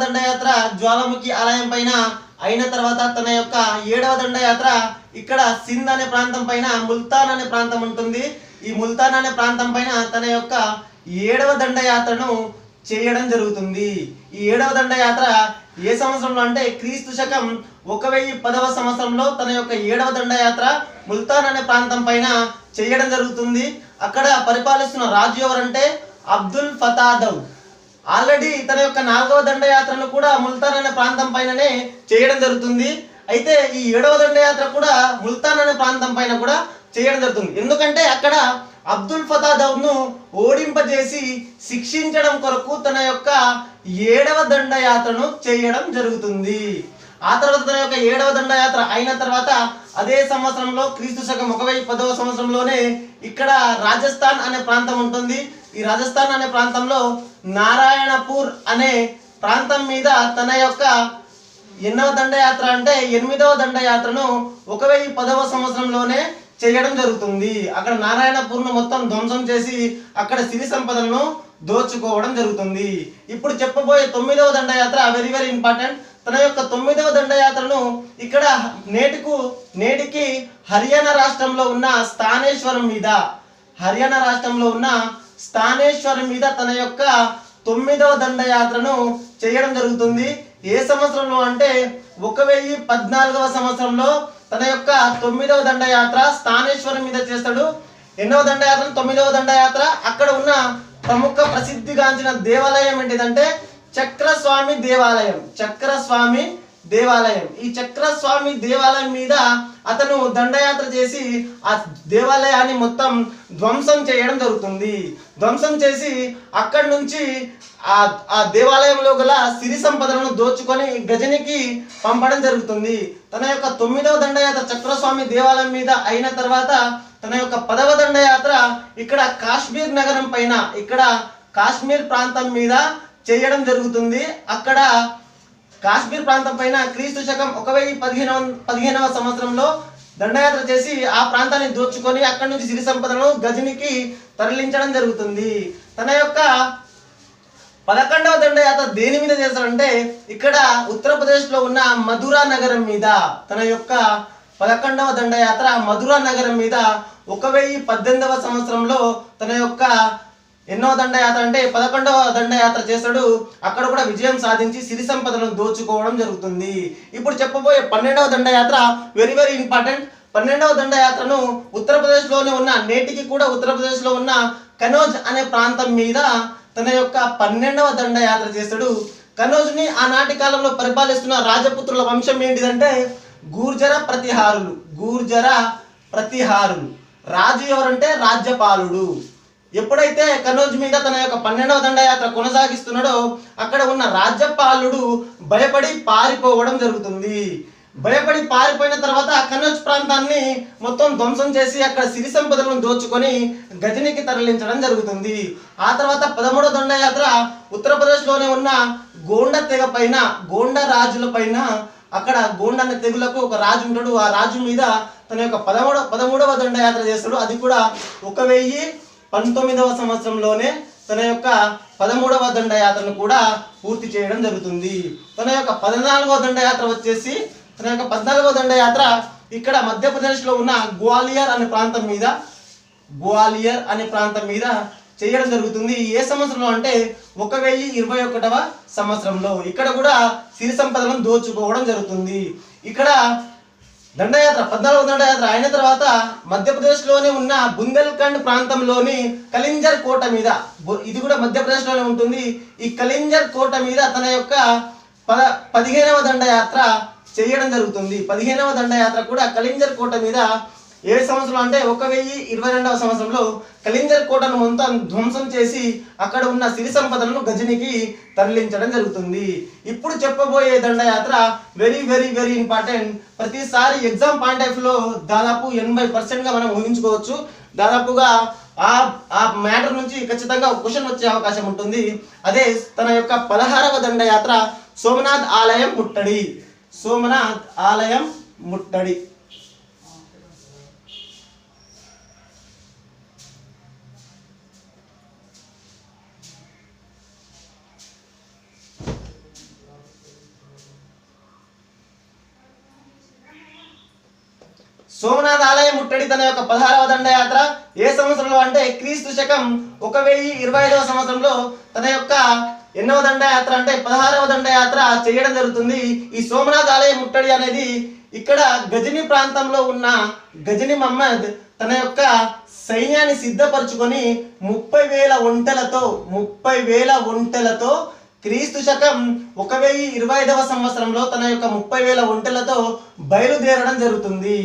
దండయాత్ర జ్వాలాముఖి ఆలయం పైన అయిన తర్వాత తన యొక్క 7వ దండయాత్ర ఇక్కడ సింధ్ అనే ప్రాంతం పైన ముల్తాన్ అనే ప్రాంతం ఉంటుంది. ఈ ముల్తాన్ అనే ప్రాంతం పైన తన యొక్క 7వ దండయాత్రను చేయడం జరుగుతుంది. ఈ 7వ దండయాత్ర ఏ సంవత్సరంలో అంటే క్రీస్తు శకం 1010వ సంవత్సరంలో తన యొక్క 7వ దండయాత్ర ముల్తాన్ అనే ప్రాంతం పైన చేయడం జరుగుతుంది. అక్కడ పరిపాలిస్తున్న రాజు ఎవరంటే అబ్దుల్ ఫతాదవ్. ఆల్రెడీ తన యొక్క 4వ దండయాత్రను కూడా ముల్తాన్ అనే ప్రాంతం పైననే చేయడం జరుగుతుంది. అయితే ఈ 7వ దండయాత్ర కూడా ముల్తాన్ అనే ప్రాంతం పైన కూడా చేయడం జరుగుతుంది. ఎందుకంటే అక్కడ అబ్దుల్ ఫతాదవ్ను ఓడింపజేసి శిక్షించడం కొరకు తన యొక్క 7వ దండయాత్రను చేయడం జరుగుతుంది. ఆ తర్వాత తన యొక్క 7వ దండయాత్ర అయిన తర్వాత అదే సంవత్సరంలో క్రీస్తు శకం 1010వ సంవత్సరంలోనే ఇక్కడ రాజస్థాన్ అనే ప్రాంతం ఉంటుంది. ఈ రాజస్థాన్ అనే ప్రాంతంలో నారాయణపూర్ అనే ప్రాంతం మీద తన యొక్క ఎన్నవ దండయాత్ర అంటే 8వ దండయాత్రను 1010వ సంవత్సరంలోనే చేయడం జరుగుతుంది. అక్కడ నారాయణపూర్ను మొత్తం ధ్వంసం చేసి అక్కడ సిరి సంపదలను దోచుకోవడం జరుగుతుంది. ఇప్పుడు చెప్పబోయే 9వ దండయాత్ర వెరీ వెరీ ఇంపార్టెంట్. తన యొక్క 9వ దండయాత్రను ఇక్కడ నేటికి హర్యానా రాష్ట్రంలో ఉన్న స్థానేశ్వరం మీద తన యొక్క 9వ దండయాత్రను చేయడం జరుగుతుంది. ఏ సంవత్సరంలో అంటే 1014వ సంవత్సరంలో తన యొక్క 9వ దండయాత్ర స్థానేశ్వరం మీద చేస్తాడు. ఎన్నవ దండయాత్ర? 9వ దండయాత్ర. అక్కడ ఉన్న ప్రముఖ ప్రసిద్ధిగాంచిన దేవాలయం ఏంటిదంటే చక్రస్వామి దేవాలయం. ఈ చక్రస్వామి దేవాలయం మీద అతను దండయాత్ర చేసి ఆ దేవాలయాన్ని మొత్తం ధ్వంసం చేయడం జరుగుతుంది. ధ్వంసం చేసి అక్కడి నుంచి ఆ దేవాలయంలో గల సిరి సంపదలను దోచుకొని గజనికి పంపడం జరుగుతుంది. తన యొక్క 9వ దండయాత్ర చక్రస్వామి దేవాలయం మీద అయిన తర్వాత తన యొక్క 10వ దండయాత్ర ఇక్కడ కాశ్మీర్ నగరం పైన ఇక్కడ కాశ్మీర్ ప్రాంతం మీద చేయడం జరుగుతుంది. అక్కడ కాశ్మీర్ ప్రాంతం పైన క్రీస్తు శకం 1015వ సంవత్సరంలో దండయాత్ర చేసి ఆ ప్రాంతాన్ని దోచుకొని అక్కడి నుంచి సిరి సంపదలను గజనికి తరలించడం జరుగుతుంది. తన యొక్క 11వ దండయాత్ర దేని మీద చేస్తారంటే ఇక్కడ ఉత్తరప్రదేశ్లో ఉన్న మధురా నగరం మీద తన యొక్క 11వ దండయాత్ర మధురా నగరం మీద 1018వ సంవత్సరంలో తన యొక్క ఎన్నో దండయాత్ర అంటే 11వ దండయాత్ర చేస్తాడు. అక్కడ కూడా విజయం సాధించి సిరి సంపదలను దోచుకోవడం జరుగుతుంది. ఇప్పుడు చెప్పబోయే 12వ దండయాత్ర వెరీ వెరీ ఇంపార్టెంట్. 12వ దండయాత్రను ఉత్తరప్రదేశ్లోనే ఉన్న నేటికి కూడా ఉత్తరప్రదేశ్లో ఉన్న కనౌజ్ అనే ప్రాంతం మీద తన యొక్క 12వ దండయాత్ర చేస్తాడు. కనౌజ్ని ఆనాటి కాలంలో పరిపాలిస్తున్న రాజపుత్రుల వంశం ఏంటిదంటే గూర్జర ప్రతిహారులు. రాజు ఎవరంటే రాజ్యపాలుడు. ఎప్పుడైతే కనౌజ్ మీద తన యొక్క 12వ దండయాత్ర కొనసాగిస్తున్నాడో అక్కడ ఉన్న రాజ్యపాలుడు భయపడి పారిపోవడం జరుగుతుంది. భయపడి పారిపోయిన తర్వాత కనౌజ్ ప్రాంతాన్ని మొత్తం ధ్వంసం చేసి అక్కడ సిరి సంపదలను దోచుకొని గజనికి తరలించడం జరుగుతుంది. ఆ తర్వాత 13వ దండయాత్ర ఉత్తరప్రదేశ్లోనే ఉన్న గోండ రాజుల పైన అక్కడ గోండ అనే తెగులకు ఒక రాజు ఉంటాడు. ఆ రాజు మీద తన యొక్క 13వ దండయాత్ర చేస్తాడు. అది కూడా 1019వ సంవత్సరంలోనే తన యొక్క 13వ దండయాత్రను కూడా పూర్తి చేయడం జరుగుతుంది. తన యొక్క 14వ దండయాత్ర వచ్చేసి తన యొక్క 14వ దండయాత్ర ఇక్కడ మధ్యప్రదేశ్లో ఉన్న గ్వాలియర్ అనే ప్రాంతం మీద చేయడం జరుగుతుంది. ఏ సంవత్సరంలో అంటే 1021వ సంవత్సరంలో. ఇక్కడ కూడా సిరి సంపదలను దోచుకోవడం జరుగుతుంది. ఇక్కడ దండయాత్ర 14వ దండయాత్ర అయిన తర్వాత మధ్యప్రదేశ్లోనే ఉన్న బుందేల్ఖండ్ ప్రాంతంలోని కలింజర్ కోట మీద, ఇది కూడా మధ్యప్రదేశ్లోనే ఉంటుంది. ఈ కలింజర్ కోట మీద తన యొక్క 15వ దండయాత్ర చేయడం జరుగుతుంది. 15వ దండయాత్ర కూడా కలింజర్ కోట మీద ఏ సంవత్సరం అంటే 1022వ సంవత్సరంలో కలింజర్ కోటను మొత్తం ధ్వంసం చేసి అక్కడ ఉన్న సిరి సంపదలను గజనికి తరలించడం జరుగుతుంది. ఇప్పుడు చెప్పబోయే దండయాత్ర వెరీ వెరీ వెరీ ఇంపార్టెంట్. ప్రతిసారి ఎగ్జామ్ పాయింట్ ఆఫ్ వ్యూలో దాదాపు 80%గా మనం ఊహించుకోవచ్చు. దాదాపుగా ఆ మ్యాటర్ నుంచి ఖచ్చితంగా ఒక క్వశ్చన్ వచ్చే అవకాశం ఉంటుంది. అదే తన యొక్క 16వ దండయాత్ర సోమనాథ్ ఆలయం ముట్టడి. సోమనాథ ఆలయ ముట్టడి తన యొక్క 16వ దండయాత్ర ఏ సంవత్సరంలో అంటే క్రీస్తు శకం 1025వ సంవత్సరంలో తన యొక్క ఎన్నవ దండయాత్ర అంటే 16వ దండయాత్ర చేయడం జరుగుతుంది. ఈ సోమనాథ ఆలయ ముట్టడి అనేది ఇక్కడ గజని ప్రాంతంలో ఉన్న గజని మహమ్మద్ తన యొక్క సైన్యాన్ని సిద్ధపరచుకొని 30,000 ఒంటెలతో క్రీస్తు శకం 1025వ సంవత్సరంలో తన యొక్క 30,000 ఒంటెలతో బయలుదేరడం జరుగుతుంది.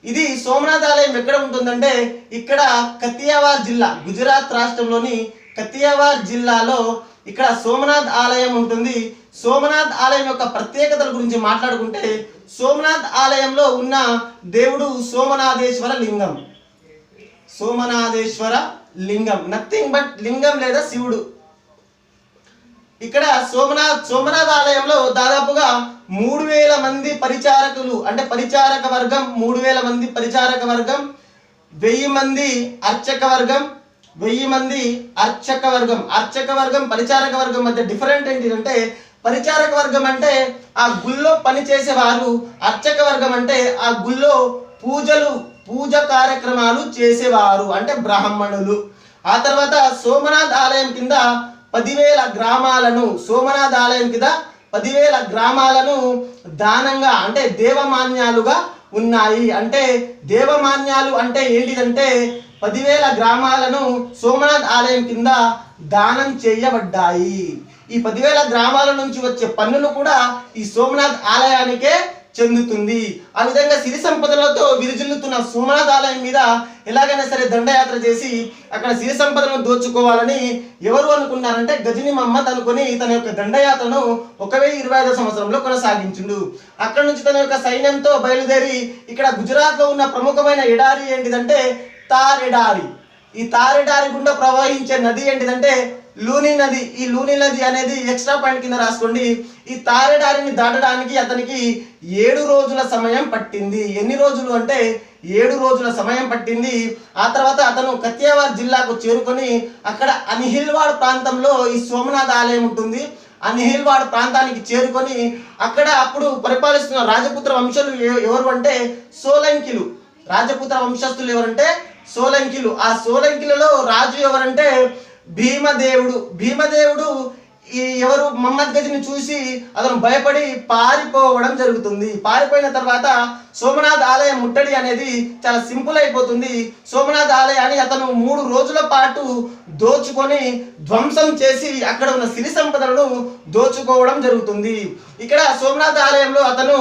ఇది సోమనాథ్ ఆలయం ఎక్కడ ఉంటుందంటే ఇక్కడ కతియావార్ జిల్లా, గుజరాత్ రాష్ట్రంలోని కతియావార్ జిల్లాలో ఇక్కడ సోమనాథ్ ఆలయం ఉంటుంది. సోమనాథ్ ఆలయం యొక్క ప్రత్యేకతల గురించి మాట్లాడుకుంటే సోమనాథ్ ఆలయంలో ఉన్న దేవుడు సోమనాథేశ్వర లింగం, నథింగ్ బట్ లింగం లేదా శివుడు. ఇక్కడ సోమనాథ్ ఆలయంలో దాదాపుగా 3,000 మంది పరిచారకులు అంటే పరిచారక వర్గం, 3,000 మంది పరిచారక వర్గం, 1,000 మంది అర్చక వర్గం, 1,000 మంది అర్చక వర్గం పరిచారక వర్గం మధ్య డిఫరెంట్ ఏంటిదంటే పరిచారక వర్గం అంటే ఆ గుళ్ళో పనిచేసేవారు, అర్చక వర్గం అంటే ఆ గుళ్ళో పూజ కార్యక్రమాలు చేసేవారు అంటే బ్రాహ్మణులు. ఆ తర్వాత సోమనాథ్ ఆలయం కింద 10,000 గ్రామాలను సోమనాథ్ ఆలయం కింద 10,000 గ్రామాలను దానంగా అంటే దేవమాన్యాలుగా ఉన్నాయి. అంటే దేవమాన్యాలు అంటే ఏంటిదంటే 10,000 గ్రామాలను సోమనాథ్ ఆలయం కింద దానం చేయబడ్డాయి. ఈ 10,000 గ్రామాల నుంచి వచ్చే పన్నులు కూడా ఈ సోమనాథ్ ఆలయానికే చెందుతుంది. ఆ విధంగా సిరి సంపదలతో విరుజిల్లుతున్న సోమనాథ్ ఆలయం మీద ఎలాగైనా సరే దండయాత్ర చేసి అక్కడ సిరి సంపదలను దోచుకోవాలని ఎవరు అనుకున్నారంటే గజని మహమ్మద్ అనుకుని తన యొక్క దండయాత్రను 1025వ సంవత్సరంలో కొనసాగించిండు. అక్కడ నుంచి తన యొక్క సైన్యంతో బయలుదేరి ఇక్కడ గుజరాత్ లో ఉన్న ప్రముఖమైన ఎడారి ఏంటిదంటే తార్ ఎడారి. ఈ తార్ ఎడారి గుండా ప్రవహించే నది ఏంటిదంటే లూని నది. ఈ లూని నది అనేది ఎక్స్ట్రా పాయింట్ కింద రాసుకోండి. ఈ తారెడారిని దాటడానికి అతనికి 7 రోజుల సమయం పట్టింది. ఎన్ని రోజులు అంటే 7 రోజుల సమయం పట్టింది. ఆ తర్వాత అతను కతియావార్ జిల్లాకు చేరుకొని అక్కడ అనిహిల్వాడ్ ప్రాంతంలో ఈ సోమనాథ్ ఆలయం ఉంటుంది. అనిహిల్వాడ్ ప్రాంతానికి చేరుకొని అక్కడ అప్పుడు పరిపాలిస్తున్న రాజపుత్ర వంశులు ఎవరు అంటే సోలంకిలు. రాజపుత్ర వంశస్థులు ఎవరంటే సోలంకిలు. ఆ సోలంకిలలో రాజు ఎవరంటే భీమదేవుడు ఈ ఎవరు మహమ్మద్ గజని చూసి అతను భయపడి పారిపోవడం జరుగుతుంది. పారిపోయిన తర్వాత సోమనాథ్ ఆలయం ముట్టడి అనేది చాలా సింపుల్ అయిపోతుంది. సోమనాథ్ ఆలయాన్ని అతను 3 రోజుల పాటు దోచుకొని ధ్వంసం చేసి అక్కడ ఉన్న సిరి సంపదలను దోచుకోవడం జరుగుతుంది. ఇక్కడ సోమనాథ్ ఆలయంలో అతను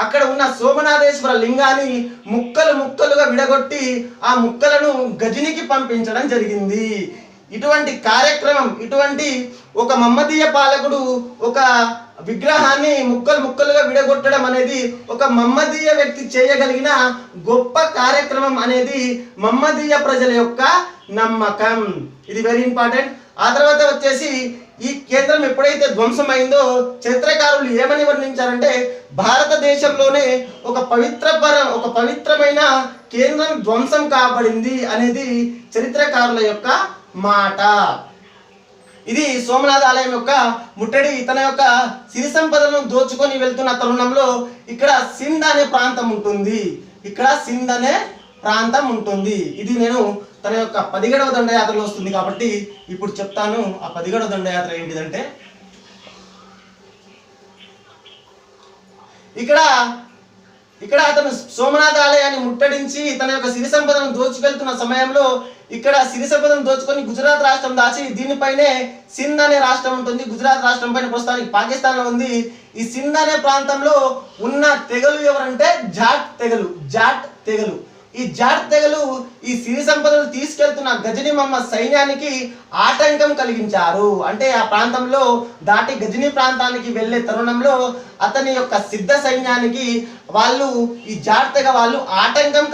అక్కడ ఉన్న సోమనాథేశ్వర లింగాన్ని ముక్కలుగా విడగొట్టి ఆ ముక్కలను గజనికి పంపించడం జరిగింది. ఇటువంటి కార్యక్రమం, ఇటువంటి ఒక మహమ్మదీయ పాలకుడు ఒక విగ్రహాన్ని ముక్కలుగా విడగొట్టడం అనేది ఒక మహమ్మదీయ వ్యక్తి చేయగలిగిన గొప్ప కార్యక్రమం అనేది మహమ్మదీయ ప్రజల యొక్క నమ్మకం. ఇది వెరీ ఇంపార్టెంట్. ఆ తర్వాత వచ్చేసి ఈ కేంద్రం ఎప్పుడైతే ధ్వంసమైందో చరిత్రకారులు ఏమని వర్ణించారంటే భారతదేశంలోనే ఒక పవిత్రమైన కేంద్రం ధ్వంసం కాబడింది అనేది చరిత్రకారుల యొక్క మాట. ఇది సోమనాథ్ ఆలయం యొక్క ముట్టడి. తన యొక్క సిరి సంపదలను దోచుకొని వెళ్తున్న తరుణంలో ఇక్కడ సింధ్ అనే ప్రాంతం ఉంటుంది. ఇది నేను తన యొక్క 17వ దండయాత్రలో వస్తుంది కాబట్టి ఇప్పుడు చెప్తాను. ఆ 17వ దండయాత్ర ఏంటిదంటే ఇక్కడ అతను సోమనాథ్ ఆలయాన్ని ముట్టడించి తన యొక్క సిరి సంపదను దోచుకెళ్తున్న సమయంలో ఇక్కడ సిరి సంపదను దోచుకొని గుజరాత్ రాష్ట్రం దాచి దీనిపైనే సింధ్ అనే రాష్ట్రం ఉంటుంది. గుజరాత్ రాష్ట్రం పైన ప్రస్తుతానికి పాకిస్తాన్ లో ఉంది. ఈ సింధ్ అనే ప్రాంతంలో ఉన్న తెగలు ఎవరంటే జాట్ తెగలు. ఈ జాట్ తెగలు ఈ సిరి సంపదలు తీసుకెళ్తున్న గజని మహమ్మద్ సైన్యానికి ఆటంకం కలిగించారు. అంటే ఆ ప్రాంతంలో దాటి గజని ప్రాంతానికి వెళ్లే తరుణంలో అతని యొక్క సిద్ధ సైన్యానికి ఈ జాట్ తెగ వాళ్ళు ఆటంకం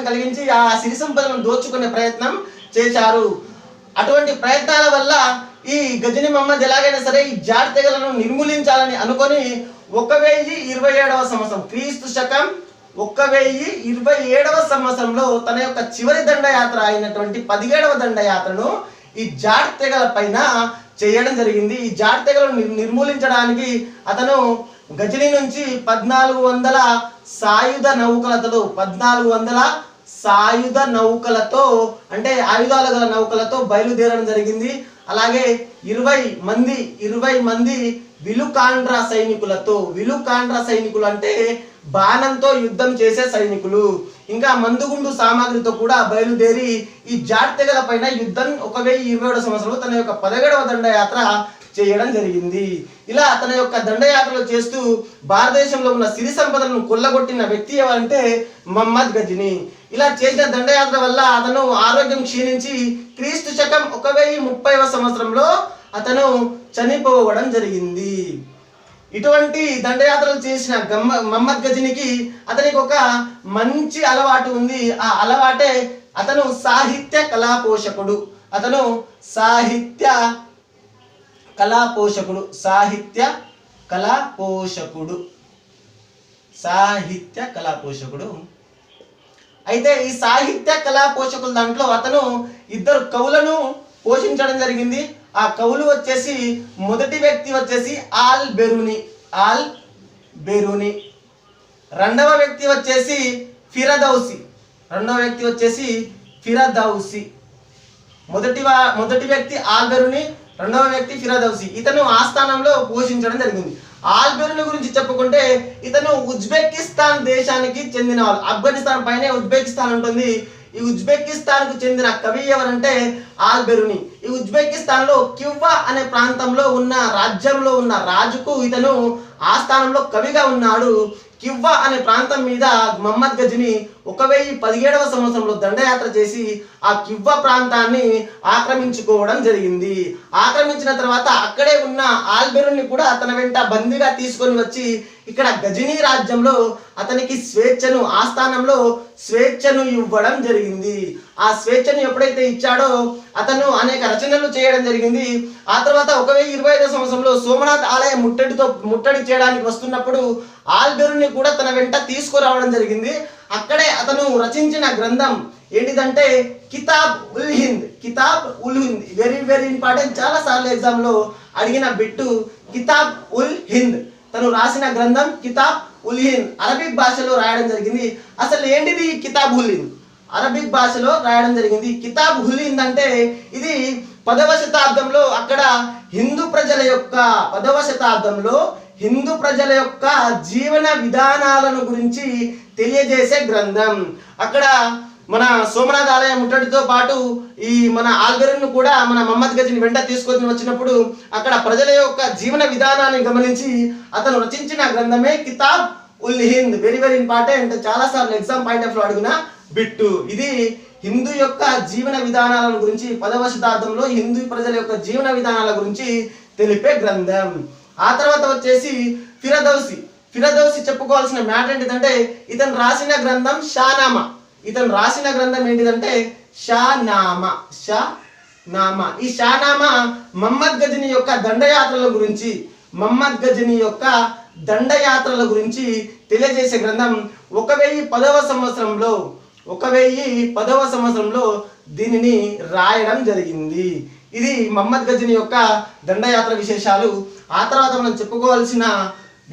కలిగించి ఆ సిరి సంపదలను దోచుకునే ప్రయత్నం చేశారు. అటువంటి ప్రయత్నాల వల్ల ఈ గజని మహమ్మద్ ఎలాగైనా సరే ఈ జాట్ తెగలను నిర్మూలించాలని అనుకొని 1027వ సంవత్సరం క్రీస్తు శకం 1027వ సంవత్సరంలో తన యొక్క చివరి దండయాత్ర అయినటువంటి 17వ దండయాత్రను ఈ జాట్ తెగల పైన చేయడం జరిగింది. ఈ జాట్ తెగలను నిర్మూలించడానికి అతను గజనీ నుంచి 1400 సాయుధ నౌకలతో 1400 సాయుధ నౌకలతో అంటే ఆయుధాలు గల నౌకలతో బయలుదేరడం జరిగింది. అలాగే 20 మంది విలుకాండ్రా సైనికులతో, విలుకాండ్రా సైనికులు అంటే బాణంతో యుద్ధం చేసే సైనికులు, ఇంకా మందుగుండు సామాగ్రితో కూడా బయలుదేరి ఈ జాట్ తెగల పైన యుద్ధం 1027 సంవత్సరంలో తన యొక్క 17వ దండయాత్ర చేయడం జరిగింది. ఇలా తన యొక్క దండయాత్రలు చేస్తూ భారతదేశంలో ఉన్న సిరి సంపదలను కొల్లగొట్టిన వ్యక్తి ఎవరంటే మహమ్మద్ గజనీ. ఇలా చేసిన దండయాత్ర వల్ల అతను ఆరోగ్యం క్షీణించి క్రీస్తు శకం 1030వ సంవత్సరంలో అతను చనిపోవడం జరిగింది. ఇటువంటి దండయాత్రలు చేసిన మహమ్మద్ గజనీకి అతనికి ఒక మంచి అలవాటు ఉంది. ఆ అలవాటే అతను సాహిత్య కళా పోషకుడు. అతను సాహిత్య కళా పోషకుడు, సాహిత్య కళా పోషకుడు, సాహిత్య కళా పోషకుడు. అయితే ఈ సాహిత్య కళా పోషకుల దాంట్లో అతను 2 కవులను పోషించడం జరిగింది. ఆ కవులు వచ్చేసి మొదటి వ్యక్తి వచ్చేసి ఆల్ బెరూని, రెండవ వ్యక్తి వచ్చేసి ఫిరదౌసి, మొదటి వ్యక్తి ఆల్ బెరూని, రెండవ వ్యక్తి ఫిరదౌసి. ఇతను ఆస్థానంలో పోషించడం జరిగింది. ఆల్ బెరూని గురించి చెప్పుకుంటే ఇతను ఉజ్బెకిస్తాన్ దేశానికి చెందిన వాళ్ళు. ఆఫ్ఘనిస్తాన్ పైనే ఉజ్బెకిస్తాన్ ఉంటుంది. ఈ ఉజ్బెకిస్తాన్ కు చెందిన కవి ఎవరంటే ఆల్ బెరూని. ఈ ఉజ్బెకిస్తాన్ లో క్యువ్వా అనే ప్రాంతంలో ఉన్న రాజ్యంలో ఉన్న రాజుకు ఇతను ఆస్థానంలో కవిగా ఉన్నాడు. క్యువ్వా అనే ప్రాంతం మీద మహమ్మద్ గజనీ 1017వ సంవత్సరంలో దండయాత్ర చేసి ఆ క్యువ్వా ప్రాంతాన్ని ఆక్రమించుకోవడం జరిగింది. ఆక్రమించిన తర్వాత అక్కడే ఉన్న ఆల్ బెరూని కూడా తన వెంట బందీగా తీసుకొని వచ్చి ఇక్కడ గజనీ రాజ్యంలో అతనికి స్వేచ్ఛను, ఆస్థానంలో స్వేచ్ఛను ఇవ్వడం జరిగింది. ఆ స్వేచ్ఛను ఎప్పుడైతే ఇచ్చాడో అతను అనేక రచనలు చేయడం జరిగింది. ఆ తర్వాత 1025వ సంవత్సరంలో సోమనాథ్ ఆలయం ముట్టడి చేయడానికి వస్తున్నప్పుడు ఆల్ బెరూని కూడా తన వెంట తీసుకురావడం జరిగింది. అక్కడే అతను రచించిన గ్రంథం ఏంటిదంటే కితాబ్ ఉల్ హింద్. వెరీ వెరీ ఇంపార్టెంట్, చాలా సార్లు ఎగ్జామ్ లో అడిగిన బిట్టు కితాబ్ ఉల్ హింద్. తను రాసిన గ్రంథం కితాబ్ ఉల్ హింద్ అరబిక్ భాషలో రాయడం జరిగింది. అసలు ఏంటిది కితాబ్ ఉల్ హింద్? అరబిక్ భాషలో రాయడం జరిగింది. కితాబ్ ఉల్ హింద్ అంటే ఇది 10వ శతాబ్దంలో అక్కడ హిందూ ప్రజల యొక్క 10వ శతాబ్దంలో హిందూ ప్రజల యొక్క జీవన విధానాలను గురించి తెలియజేసే గ్రంథం. అక్కడ మన సోమనాథ్ ఆలయం ముట్టడితో పాటు ఈ మన ఆల్ బెరూని కూడా మన మహమ్మద్ గజనీ వెంట తీసుకొని వచ్చినప్పుడు అక్కడ ప్రజల యొక్క జీవన విధానాన్ని గమనించి అతను రచించిన గ్రంథమే కితాబ్ ఉల్ హింద్. వెరీ వెరీ ఇంపార్టెంట్, చాలా సార్లు ఎగ్జామ్ పాయింట్ ఆఫ్ లో అడిగిన బిట్టు. ఇది హిందూ యొక్క జీవన విధానాల గురించి 10వ శతాబ్దంలో హిందూ ప్రజల యొక్క జీవన విధానాల గురించి తెలిపే గ్రంథం. ఆ తర్వాత వచ్చేసి ఫిరదౌసి చెప్పుకోవాల్సిన మ్యాటర్ ఏంటిదంటే ఇతను రాసిన గ్రంథం షానామా. ఇతను రాసిన గ్రంథం ఏంటిదంటే షానామా. ఈ షానామా మహమ్మద్ గజనీ యొక్క దండయాత్రల గురించి తెలియజేసే గ్రంథం. 1010వ సంవత్సరంలో దీనిని రాయడం జరిగింది. ఇది మహమ్మద్ గజనీ యొక్క దండయాత్ర విశేషాలు. ఆ తర్వాత మనం చెప్పుకోవాల్సిన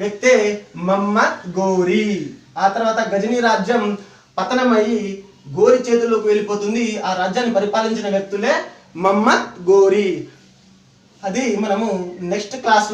వ్యక్తే మహమ్మద్ గోరీ. ఆ తర్వాత గజనీ రాజ్యం పతనమయ్యి గోరి చేతుల్లోకి వెళ్ళిపోతుంది. ఆ రాజ్యాన్ని పరిపాలించిన వ్యక్తులే మహమ్మద్ గోరీ. అది మనము నెక్స్ట్ క్లాస్ లో